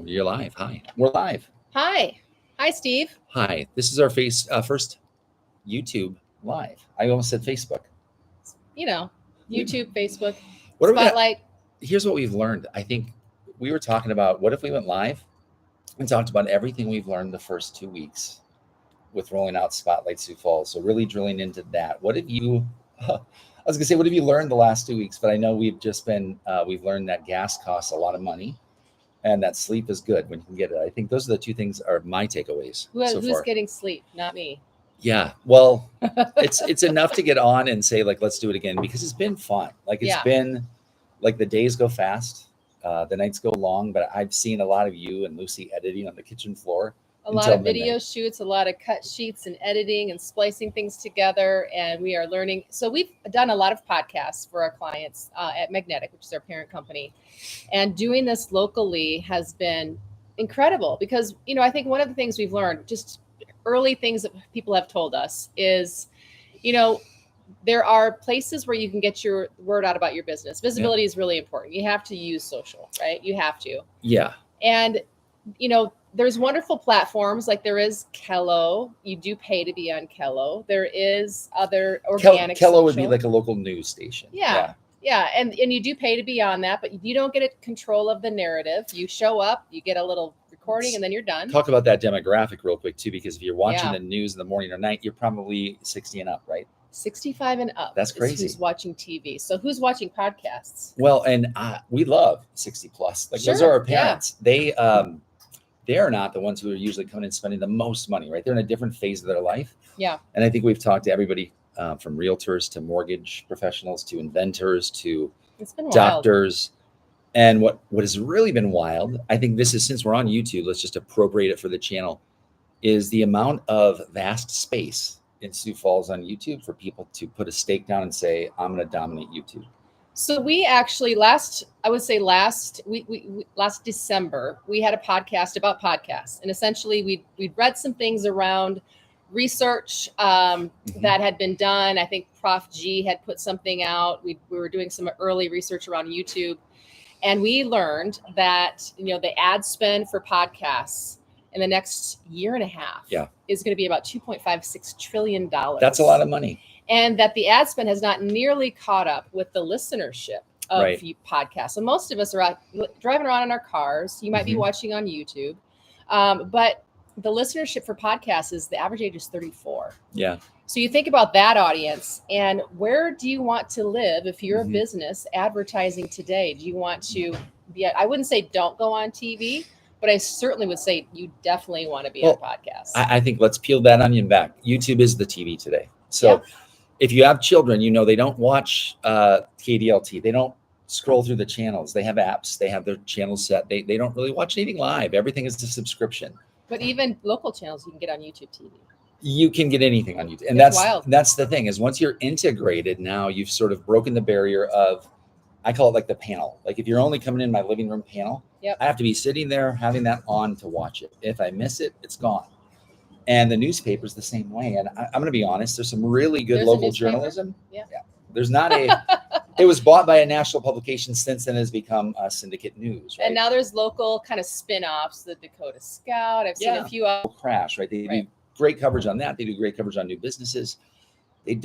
You're live. Hi. We're live. Hi. Hi, Steve. Hi. This is our first YouTube live. I almost said Facebook. You know, YouTube, Facebook, What are we Spotlight. Here's what we've learned. I think we were talking about what if we went live and talked about everything we've learned the first 2 weeks with rolling out Spotlight Sioux Falls. So really drilling into that. What have you, I was gonna say, what have you learned the last 2 weeks? But I know we've just been, we've learned that gas costs a lot of money and that sleep is good when you can get it. I think those are the two things are my takeaways so Who's far. getting sleep? Not me. Yeah, well, it's enough to get on and say, like, let's do it again, because it's been fun. Like, it's been like the days go fast, the nights go long, but I've seen a lot of you and Lucy editing on the kitchen floor. A lot of video shoots, a lot of cut sheets and editing and splicing things together. And we are learning. So we've done a lot of podcasts for our clients at Magnetic, which is our parent company. And doing this locally has been incredible because, you know, I think one of the things we've learned, just early things that people have told us is, you know, there are places where you can get your word out about your business. Visibility is really important. You have to use social, right? You have to. Yeah. And, you know, there's wonderful platforms like there is Kello. You do pay to be on Kello. There is other organic. Kello would be like a local news station. Yeah. And you do pay to be on that, but you don't get a control of the narrative. You show up, you get a little recording, and then you're done. Talk about that demographic real quick too, because if you're watching the news in the morning or night, you're probably 60 and up, right? 65 and up. That's crazy. Who's watching TV? So who's watching podcasts? Well, and we love 60 plus. Like those are our parents. Yeah. They are not the ones who are usually coming and spending the most money, right? They're in a different phase of their life. Yeah. And I think we've talked to everybody from realtors to mortgage professionals to inventors to doctors. And what has really been wild, I think this is, since we're on YouTube, let's just appropriate it for the channel, is the amount of vast space in Sioux Falls on YouTube for people to put a stake down and say, I'm going to dominate YouTube. So we actually last December, we had a podcast about podcasts. And essentially we'd read some things around research that had been done. I think Prof G had put something out. We were doing some early research around YouTube. And we learned that, you know, the ad spend for podcasts in the next year and a half is going to be about $2.56 trillion. That's a lot of money. And that the ad spend has not nearly caught up with the listenership of podcasts. So most of us are out driving around in our cars. You might be watching on YouTube. But the listenership for podcasts is the average age is 34. Yeah. So you think about that audience and where do you want to live if you're a business advertising today? Do you want to be, I wouldn't say don't go on TV, but I certainly would say you definitely want to be on podcasts. I think let's peel that onion back. YouTube is the TV today. So if you have children, you know, they don't watch KDLT. They don't scroll through the channels. They have apps. They have their channels set. They don't really watch anything live. Everything is a subscription. But even local channels you can get on YouTube TV. You can get anything on YouTube. And that's the thing, is once you're integrated, now you've sort of broken the barrier of, I call it like the panel. Like if you're only coming in my living room panel, I have to be sitting there having that on to watch it. If I miss it, it's gone. And the newspaper's the same way. And I'm going to be honest, there's some really good local journalism. Yeah. There's not it was bought by a national publication, since then has become syndicate news. Right? And now there's local kind of spin-offs, the Dakota Scout. I've seen a few. Crash, right? They do great coverage on that. They do great coverage on new businesses. They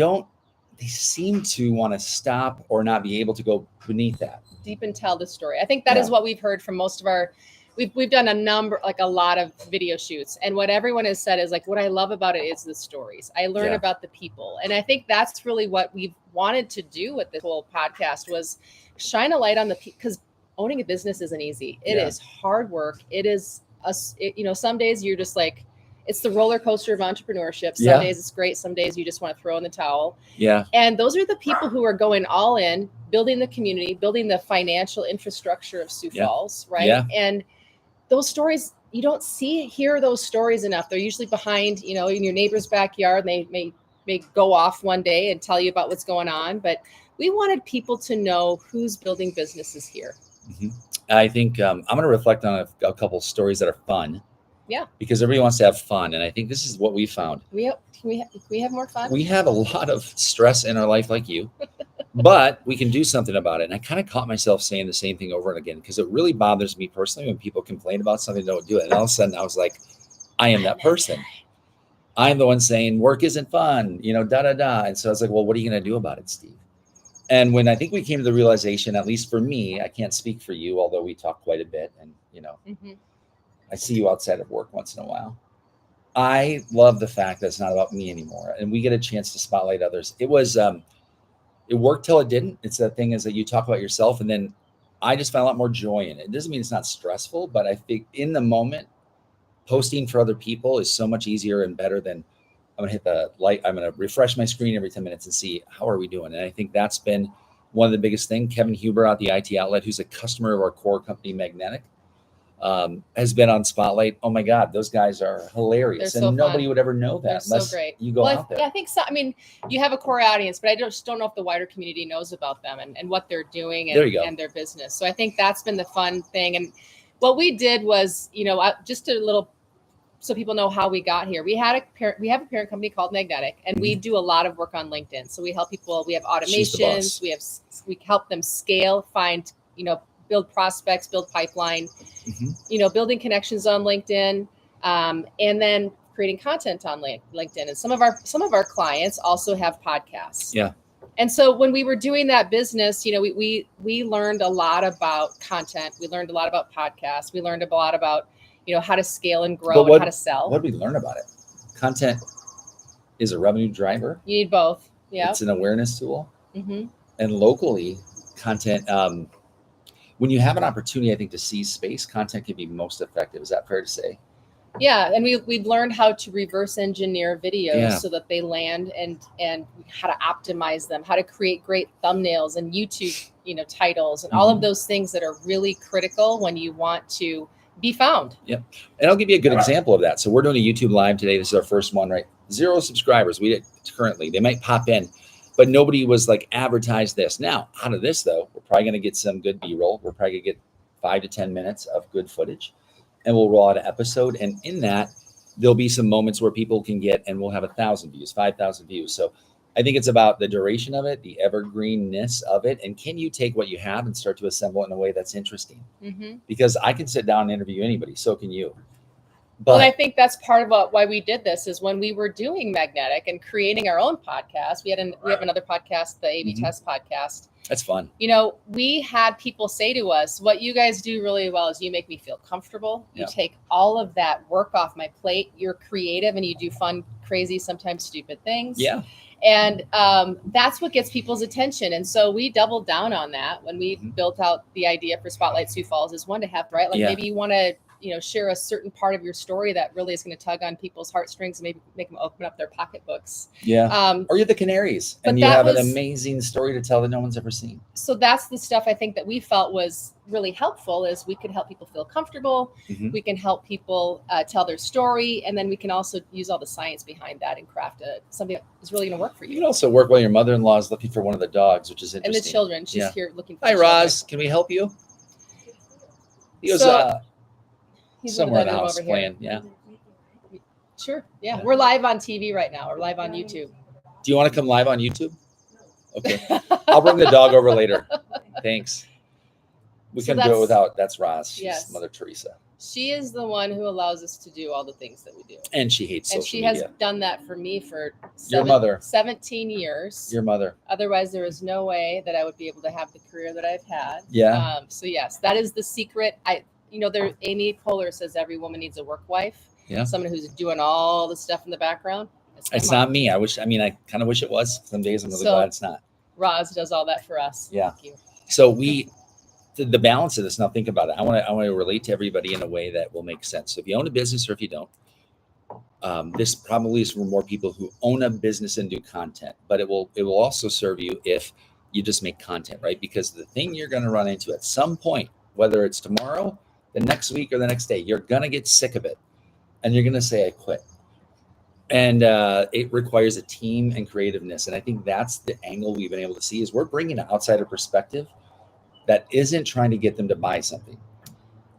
seem to want to stop or not be able to go beneath that. Deep and tell the story. I think that is what we've heard from most of our, we've done a lot of video shoots. And what everyone has said is like, what I love about it is the stories. I learn about the people. And I think that's really what we've wanted to do with this whole podcast, was shine a light on because owning a business isn't easy. It is hard work. It is, you know, some days you're just like, it's the roller coaster of entrepreneurship. Some days it's great. Some days you just want to throw in the towel. Yeah. And those are the people who are going all in, building the community, building the financial infrastructure of Sioux Falls, right? Yeah. And those stories, you don't hear those stories enough. They're usually behind, you know, in your neighbor's backyard. And they may go off one day and tell you about what's going on. But we wanted people to know who's building businesses here. I think I'm going to reflect on a couple stories that are fun. Yeah. Because everybody wants to have fun. And I think this is what we found. We have more fun. We have a lot of stress in our life like you. But we can do something about it. And I kind of caught myself saying the same thing over and again, because it really bothers me personally when people complain about something and don't do it. And all of a sudden I was like, I am that person. I'm the one saying work isn't fun, And so I was like, well, what are you going to do about it, Steve? And when I think we came to the realization, at least for me, I can't speak for you, although we talk quite a bit. And, I see you outside of work once in a while. I love the fact that it's not about me anymore. And we get a chance to spotlight others. It worked till it didn't. It's that thing is that you talk about yourself, and then I just found a lot more joy in it. It doesn't mean it's not stressful, but I think in the moment, posting for other people is so much easier and better than I'm going to hit the light. I'm going to refresh my screen every 10 minutes and see how are we doing. And I think that's been one of the biggest things. Kevin Huber at the IT Outlet, who's a customer of our core company, Magnetic, has been on Spotlight. Oh my God, those guys are hilarious. They're so nobody fun. would ever know that They're unless so great. you go out there. Yeah, I think so. I mean, you have a core audience, but I just don't know if the wider community knows about them and what they're doing and their business. So I think that's been the fun thing. And what we did was, just a little, so people know how we got here. We have a parent company called Magnetic, and we do a lot of work on LinkedIn. So we help people. We have automations. We help them scale, find, build prospects, build pipeline, building connections on LinkedIn, and then creating content on LinkedIn. And some of our clients also have podcasts. Yeah. And so when we were doing that business, we learned a lot about content. We learned a lot about podcasts. We learned a lot about, how to scale and grow and how to sell. What did we learn about it? Content is a revenue driver. You need both. Yeah. It's an awareness tool. And locally, content, when you have an opportunity, I think, to seize space, content can be most effective. Is that fair to say? Yeah. And we've learned how to reverse engineer videos so that they land and how to optimize them, how to create great thumbnails and YouTube, titles and all of those things that are really critical when you want to be found. Yep. And I'll give you a good example of that. So we're doing a YouTube live today. This is our first one, right? 0 subscribers. Currently, they might pop in, but nobody was like advertised this. Now, out of this though, we're probably going to get some good B-roll. We're probably going to get 5 to 10 minutes of good footage, and we'll roll out an episode. And in that, there'll be some moments where people can get, and we'll have 1,000 views, 5,000 views. So I think it's about the duration of it, the evergreenness of it. And can you take what you have and start to assemble it in a way that's interesting? Because I can sit down and interview anybody. So can you. But I think that's part of why we did this is when we were doing Magnetic and creating our own podcast. We have another podcast, the A/B Test podcast. That's fun. We had people say to us, what you guys do really well is you make me feel comfortable. You take all of that work off my plate. You're creative and you do fun, crazy, sometimes stupid things. Yeah. And that's what gets people's attention. And so we doubled down on that when we built out the idea for Spotlight Sioux Falls is one to have, right? Like maybe you want to, share a certain part of your story that really is going to tug on people's heartstrings and maybe make them open up their pocketbooks. Yeah. Or you're the Canaries and you have an amazing story to tell that no one's ever seen. So that's the stuff I think that we felt was really helpful is we could help people feel comfortable. We can help people tell their story. And then we can also use all the science behind that and craft something that is really going to work for you. You can also work while your mother-in-law is looking for one of the dogs, which is interesting. And the children. She's here looking for Hi, Roz. Can we help you? He was somewhere in the house playing. Yeah. Sure. Yeah. We're live on TV right now. We're live on YouTube. Do you want to come live on YouTube? Okay. I'll bring the dog over later. Thanks. We can do it without. That's Roz. She's Mother Teresa. She is the one who allows us to do all the things that we do. And she hates social media. And she has done that for me for 17 years. Your mother. Otherwise, there is no way that I would be able to have the career that I've had. Yeah. So yes, that is the secret. Amy Poehler says every woman needs a work wife. Yeah. Someone who's doing all the stuff in the background. It's not me. I kind of wish it was. Some days I'm really glad it's not. Roz does all that for us. Yeah. Thank you. So the balance of this, now think about it. I want to relate to everybody in a way that will make sense. So if you own a business or if you don't, this probably is for more people who own a business and do content, but it will also serve you if you just make content, right? Because the thing you're going to run into at some point, whether it's tomorrow, the next week, or the next day, you're going to get sick of it. And you're going to say, I quit. And it requires a team and creativeness. And I think that's the angle we've been able to see is we're bringing an outsider perspective that isn't trying to get them to buy something.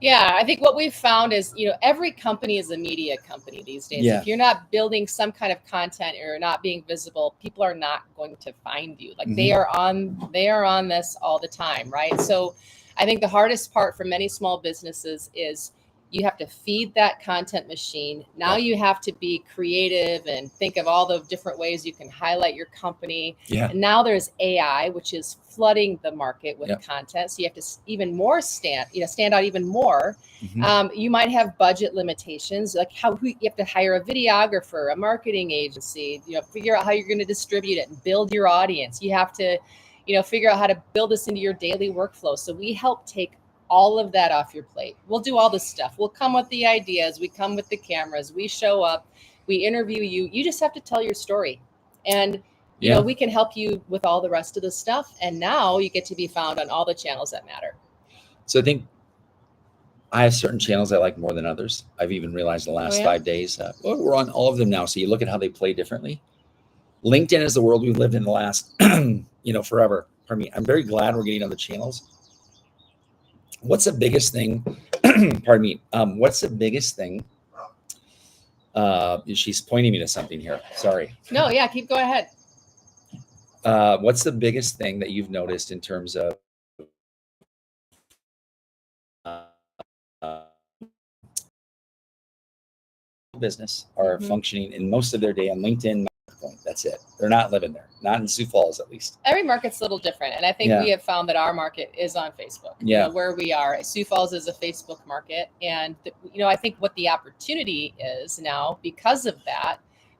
Yeah, I think what we've found is, every company is a media company these days. Yeah. If you're not building some kind of content or not being visible, people are not going to find you. Like they are on this all the time, right? So I think the hardest part for many small businesses is you have to feed that content machine. Now you have to be creative and think of all the different ways you can highlight your company. Yeah. And now there's AI, which is flooding the market with content. So you have to even more stand out even more. You might have budget limitations, like you have to hire a videographer, a marketing agency, figure out how you're going to distribute it and build your audience. You have to, figure out how to build this into your daily workflow. So we help take all of that off your plate. We'll do all this stuff. We'll come with the ideas. We come with the cameras. We show up. We interview you. You just have to tell your story. And, we can help you with all the rest of the stuff. And now you get to be found on all the channels that matter. So I think I have certain channels I like more than others. I've even realized the last 5 days. We're on all of them now. So you look at how they play differently. LinkedIn is the world we've lived in the last, forever. Pardon me. I'm very glad we're getting on the channels. What's the biggest thing? Pardon me. What's the biggest thing? She's pointing me to something here. Sorry. No, yeah, keep going ahead. What's the biggest thing that you've noticed in terms of business are functioning in most of their day on LinkedIn? That's it. They're not living there. Not in Sioux Falls, at least. Every market's a little different. And I think we have found that our market is on Facebook. Where we are. Sioux Falls is a Facebook market. And, I think what the opportunity is now, because of that,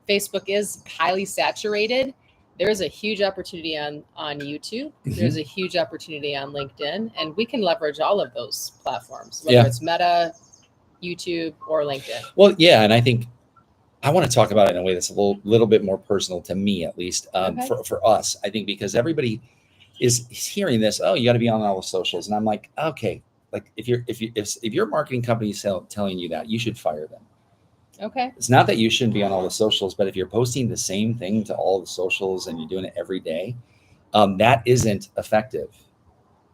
Facebook is highly saturated. There is a huge opportunity on YouTube. There's a huge opportunity on LinkedIn. And we can leverage all of those platforms, whether it's Meta, YouTube, or LinkedIn. Well, yeah. And I think I want to talk about it in a way that's a little bit more personal to me, at least for us. I think because everybody is hearing this, oh, you got to be on all the socials, and I'm like, okay, like if your marketing company is telling you that, you should fire them. Okay. It's not that you shouldn't be on all the socials, but if you're posting the same thing to all the socials and you're doing it every day, that isn't effective.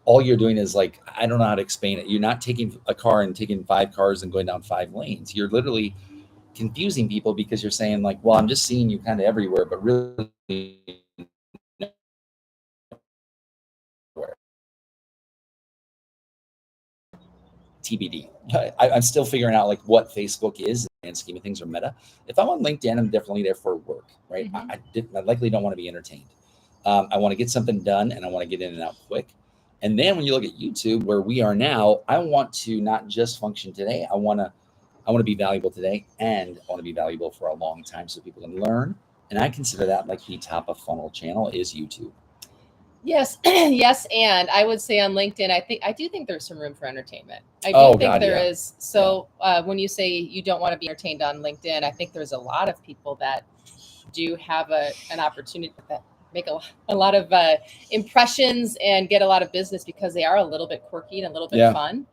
All you're doing is like, I don't know how to explain it. You're not taking a car and taking 5 cars and going down 5 lanes. You're literally confusing people because you're saying like, well, I'm just seeing you kind of everywhere, but really TBD. I'm still figuring out like what Facebook is and scheme of things, or Meta. If I'm on LinkedIn, I'm definitely there for work, right? I likely don't want to be entertained. I want to get something done and I want to get in and out quick. And then when you look at YouTube, where we are now, I want to not just function today. I want to be valuable today, and I want to be valuable for a long time so people can learn. And I consider that like the top of funnel channel is YouTube. Yes. Yes. And I would say on LinkedIn, I do think there's some room for entertainment. I do think there is. So when you say you don't want to be entertained on LinkedIn, I think there's a lot of people that do have an opportunity that make a lot of impressions and get a lot of business because they are a little bit quirky and a little bit fun.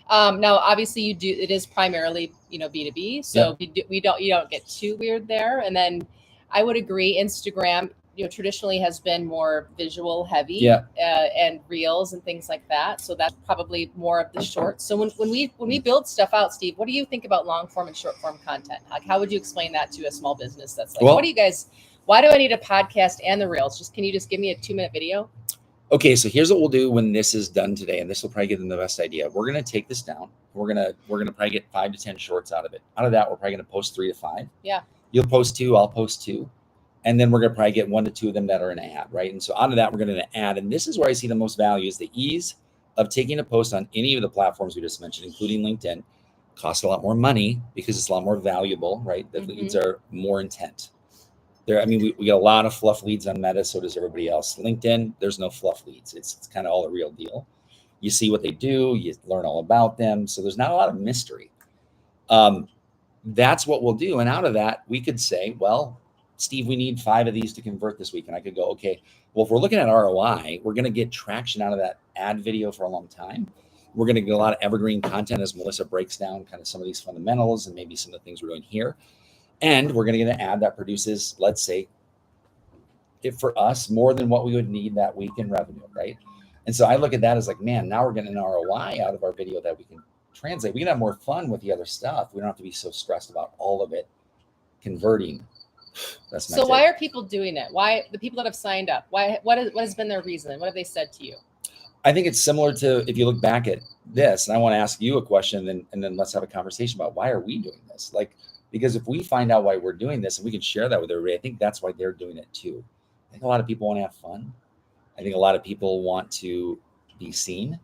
Now, obviously, it is primarily B2B, so you don't get too weird there. And then I would agree, Instagram traditionally has been more visual heavy and reels and things like that. So that's probably more of the short. So when we build stuff out, Steve, what do you think about long form and short form content? Like, how would you explain that to a small business that's like, what do you guys? Why do I need a podcast and the reels? Can you just give me a 2-minute video? Okay, so here's what we'll do when this is done today, and this will probably give them the best idea. We're gonna take this down. We're gonna probably get 5 to 10 shorts out of it. Out of that, we're probably gonna post 3 to 5. Yeah. You'll post 2, I'll post 2, and then we're gonna probably get 1 to 2 of them that are an ad, right? And so out of that, we're gonna add, and this is where I see the most value is the ease of taking a post on any of the platforms we just mentioned, including LinkedIn. Costs a lot more money because it's a lot more valuable, right? The leads are more intent. We get a lot of fluff leads on Meta, so does everybody else. LinkedIn, there's no fluff leads. It's kind of all the real deal. You see what they do, you learn all about them. So there's not a lot of mystery. That's what we'll do. And out of that, we could say, well, Steve, we need 5 of these to convert this week. And I could go, okay, well, if we're looking at ROI, we're going to get traction out of that ad video for a long time. We're going to get a lot of evergreen content as Melissa breaks down kind of some of these fundamentals and maybe some of the things we're doing here. And we're going to get an ad that produces, let's say, if for us, more than what we would need that week in revenue, right? And so I look at that as like, man, now we're getting an ROI out of our video that we can translate. We can have more fun with the other stuff. We don't have to be so stressed about all of it converting. That's my so take. why are people doing it? Why the people that have signed up? What has been their reason? What have they said to you? I think it's similar to, if you look back at this, and I want to ask you a question, and then let's have a conversation about why are we doing this? Like, because if we find out why we're doing this and we can share that with everybody, I think that's why they're doing it too. I think a lot of people want to have fun. I think a lot of people want to be seen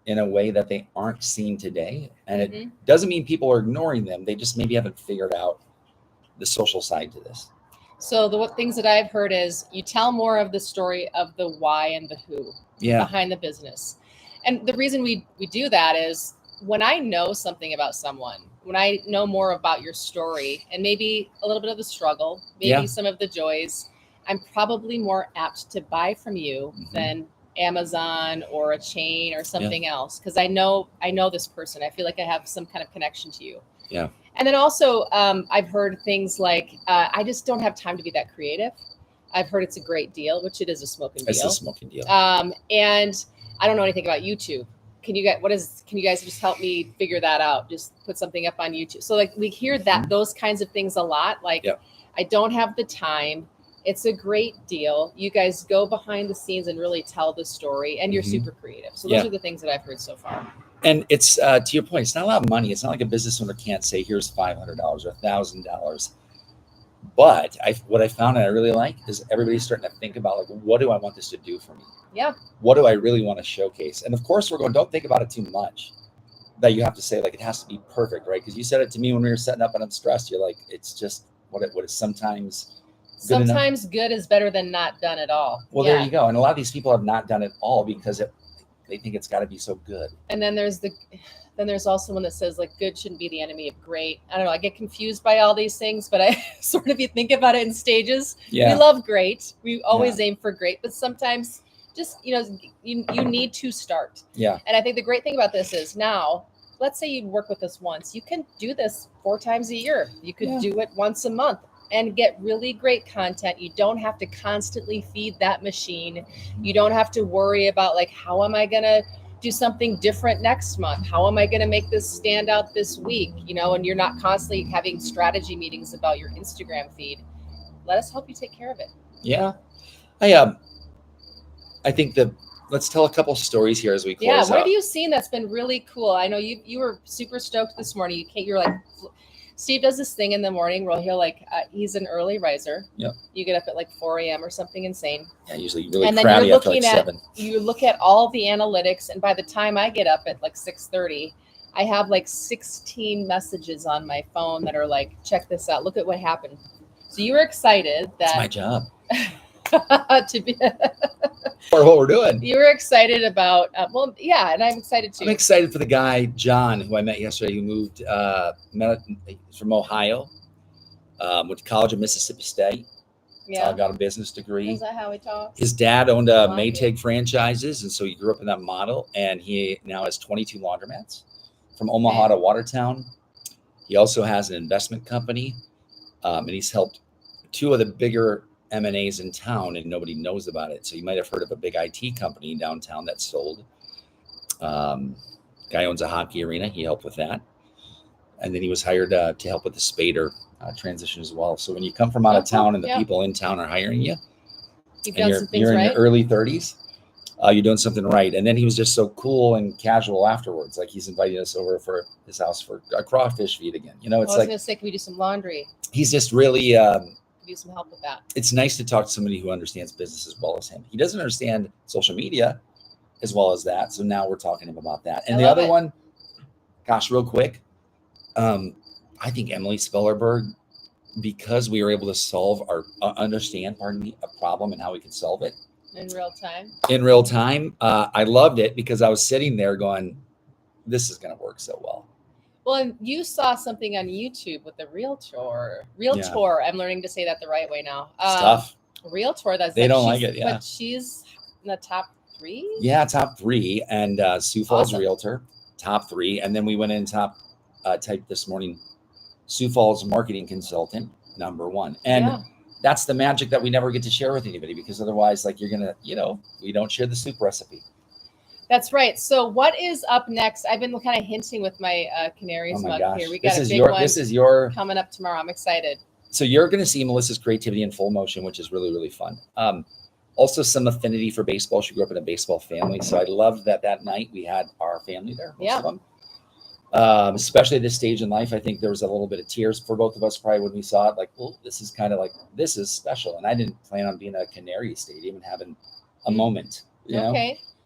in a way that they aren't seen today. And it doesn't mean people are ignoring them. They just maybe haven't figured out the social side to this. So the things that I've heard is you tell more of the story of the why and the who behind the business. And the reason we do that is when I know something about someone, when I know more about your story and maybe a little bit of the struggle, maybe some of the joys, I'm probably more apt to buy from you than Amazon or a chain or something else. Because I know this person. I feel like I have some kind of connection to you. Yeah. And then also I've heard things like, I just don't have time to be that creative. I've heard it's a great deal, which it is a smoking deal. It's a smoking deal. And I don't know anything about YouTube. Can you guys just help me figure that out? Just put something up on YouTube. So like we hear that those kinds of things a lot. Like I don't have the time. It's a great deal. You guys go behind the scenes and really tell the story, and you're super creative. So those are the things that I've heard so far. And it's to your point, it's not a lot of money. It's not like a business owner can't say, here's $500 or $1,000. But what I found and I really like is everybody's starting to think about, like, what do I want this to do for me? Yeah. What do I really want to showcase? And of course, we're going, don't think about it too much, that you have to say, like, it has to be perfect, right? Because you said it to me when we were setting up and I'm stressed. You're like, it's just what is sometimes good is better than not done at all. Well, there you go. And a lot of these people have not done it all because they think it's got to be so good. And then there's also one that says, like, good shouldn't be the enemy of great. I don't know. I get confused by all these things, but I sort of, you think about it in stages. We love great. We always aim for great, but sometimes just, you need to start. Yeah. And I think the great thing about this is now, let's say you work with us once, you can do this 4 times a year. You could do it once a month and get really great content. You don't have to constantly feed that machine. You don't have to worry about, like, how am I going to do something different next month? How am I going to make this stand out this week? And you're not constantly having strategy meetings about your Instagram feed. Let us help you take care of it. Yeah. I think let's tell a couple stories here as we close out. What have you seen that's been really cool? I know you were super stoked this morning. You're like, Steve does this thing in the morning where he'll he's an early riser. Yep. You get up at like 4 a.m. or something insane. Yeah, usually really crowded after like 7. You look at all the analytics, and by the time I get up at like 6:30, I have like 16 messages on my phone that are like, check this out. Look at what happened. So you were excited that That's my job. to be for what we're doing. You were excited about, and I'm excited too. I'm excited for the guy, John, who I met yesterday, who moved from Ohio, went to college at Mississippi State. Yeah. Got a business degree. Is that how he talks? His dad owned Maytag franchises, and so he grew up in that model, and he now has 22 laundromats from Omaha to Watertown. He also has an investment company, and he's helped 2 of the bigger M&As in town, and nobody knows about it. So you might have heard of a big IT company downtown that sold. Guy owns a hockey arena. He helped with that. And then he was hired to help with the Spader transition as well. So when you come from out of town and the people in town are hiring you, you're in your early 30s, you're doing something right. And then he was just so cool and casual afterwards. Like, he's inviting us over for his house for a crawfish feed again. It's I was going to say, can we do some laundry? He's just really... do some help with that. It's nice to talk to somebody who understands business as well as him. He doesn't understand social media as well as that. So now we're talking to him about that. And the other one, gosh, real quick. I think Emily Spellerberg, because we were able to understand a problem and how we could solve it. In real time. I loved it because I was sitting there going, this is going to work so well. Well, and you saw something on YouTube with the Realtor. I'm learning to say that the right way now. Tough. Realtor. They don't like it. Yeah. But she's in the top 3. Yeah, top 3. And Sioux Falls Realtor, top 3. And then we went in typed this morning, Sioux Falls marketing consultant, number 1. And that's the magic that we never get to share with anybody, because otherwise, like, you're gonna, we don't share the soup recipe. That's right. So what is up next? I've been kind of hinting with my Canaries mug here. We got this a is big your, one this is your coming up tomorrow. I'm excited. So you're going to see Melissa's creativity in full motion, which is really, really fun. Also some affinity for baseball. She grew up in a baseball family. So I love that night we had our family there, most of them. Especially at this stage in life, I think there was a little bit of tears for both of us probably when we saw it. Like, well, this is kind of like, this is special. And I didn't plan on being at a Canary Stadium and having a moment. You know?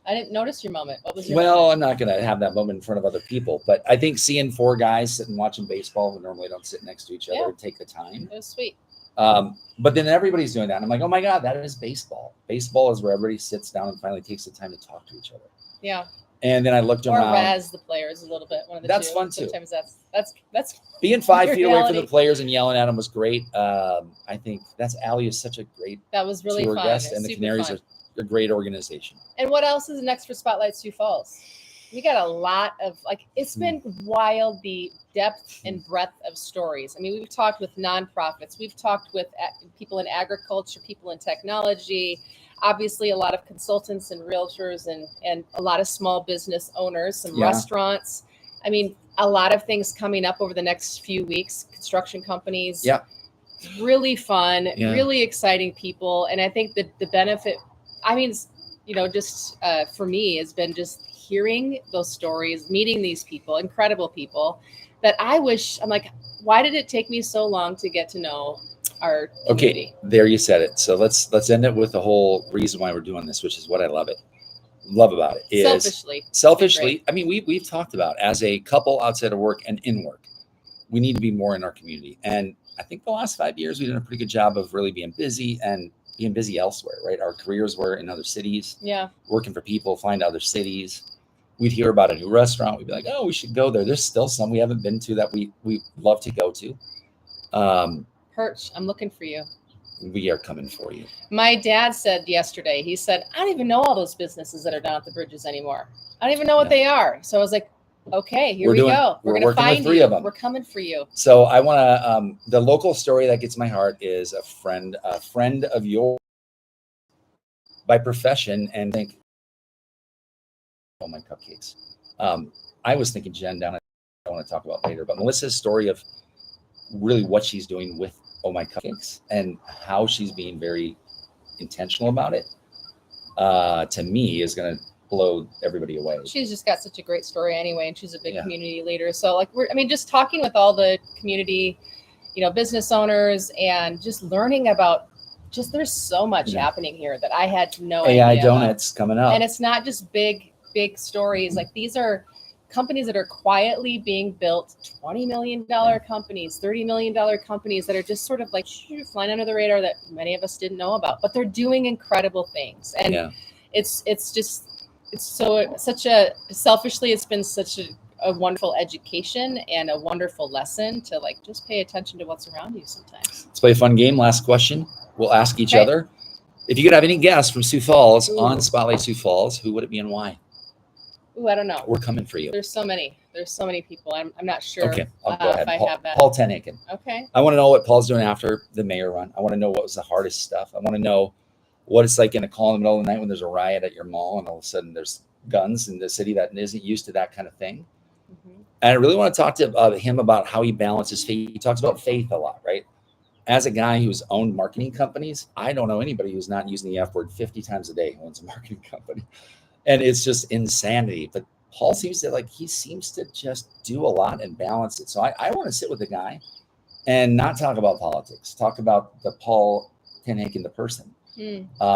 I didn't notice your moment. What was your moment? I'm not going to have that moment in front of other people. But I think seeing 4 guys sitting watching baseball who normally don't sit next to each other and take the time. It was sweet. But then everybody's doing that. And I'm like, oh my God, that is baseball. Baseball is where everybody sits down and finally takes the time to talk to each other. Yeah. And then I looked around. Or razz the players a little bit. One of the That's two. fun too. Sometimes that's being 5 feet away from the players and yelling at them was great. I think Allie is such a great tour guest, and the Canaries are a great organization. And what else is next for Spotlight Sioux Falls? We got a lot of it's been wild, the depth and breadth of stories. I mean, we've talked with nonprofits, we've talked with people in agriculture, people in technology, obviously a lot of consultants and realtors and a lot of small business owners, some restaurants. I mean, a lot of things coming up over the next few weeks, construction companies. Yeah. Really fun, really exciting people. And I think that the benefit, I mean, just for me has been just hearing those stories, meeting these people, incredible people that I wish, I'm like, why did it take me so long to get to know our community? Okay, there you said it. So let's end it with the whole reason why we're doing this, which is what I love about it is selfishly. I mean, we've talked about as a couple outside of work and in work, we need to be more in our community. And I think the last 5 years, we've done a pretty good job of really being busy and being busy elsewhere, right? Our careers were in other cities, working for people, flying to other cities. We'd hear about a new restaurant. We'd be like, oh, we should go there. There's still some we haven't been to that we love to go to. Perch, I'm looking for you. We are coming for you. My dad said yesterday, he said, I don't even know all those businesses that are down at the bridges anymore. I don't even know what they are. So I was like, okay, here we go. We're going to find 3 of them. We're coming for you. So I want to, the local story that gets my heart is a friend of yours by profession, and think, oh, my cupcakes. I was thinking Jen down at, I want to talk about later, but Melissa's story of really what she's doing with Oh My Cupcakes and how she's being very intentional about it, to me is going to blow everybody away. She's just got such a great story anyway, and she's a big community leader. So just talking with all the community, business owners, and just learning about there's so much happening here that I had no idea. AI donuts coming up. And it's not just big stories. Like, these are companies that are quietly being built, $20 million companies, $30 million companies that are just sort of like flying under the radar that many of us didn't know about, but they're doing incredible things. And it's selfishly, it's been such a wonderful education and a wonderful lesson to just pay attention to what's around you sometimes. Let's play a fun game. Last question. We'll ask each other. If you could have any guests from Sioux Falls on Spotlight Sioux Falls, who would it be and why? I don't know. We're coming for you. There's so many people. I'm not sure. Okay, I'll go ahead. If I have that. Paul Tenhaken. Okay. I want to know what Paul's doing after the mayor run. I want to know what was the hardest stuff. I want to know what it's like in a call in the middle of the night when there's a riot at your mall and all of a sudden there's guns in the city that isn't used to that kind of thing. Mm-hmm. And I really want to talk to him about how he balances faith. He talks about faith a lot, right? As a guy who's owned marketing companies, I don't know anybody who's not using the F word 50 times a day who owns a marketing company. And it's just insanity. But Paul seems to just do a lot and balance it. So I want to sit with the guy and not talk about politics, talk about the Paul Tenhaken, the person.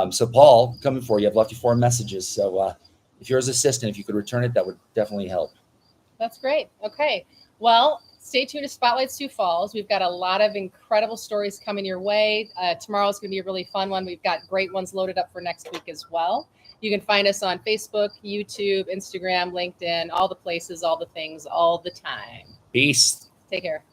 So Paul, coming for you. I've left you 4 messages. So if you're his assistant, if you could return it, that would definitely help. That's great. Okay. Well, stay tuned to Spotlight Sioux Falls. We've got a lot of incredible stories coming your way. Tomorrow's going to be a really fun one. We've got great ones loaded up for next week as well. You can find us on Facebook, YouTube, Instagram, LinkedIn, all the places, all the things, all the time. Peace. Take care.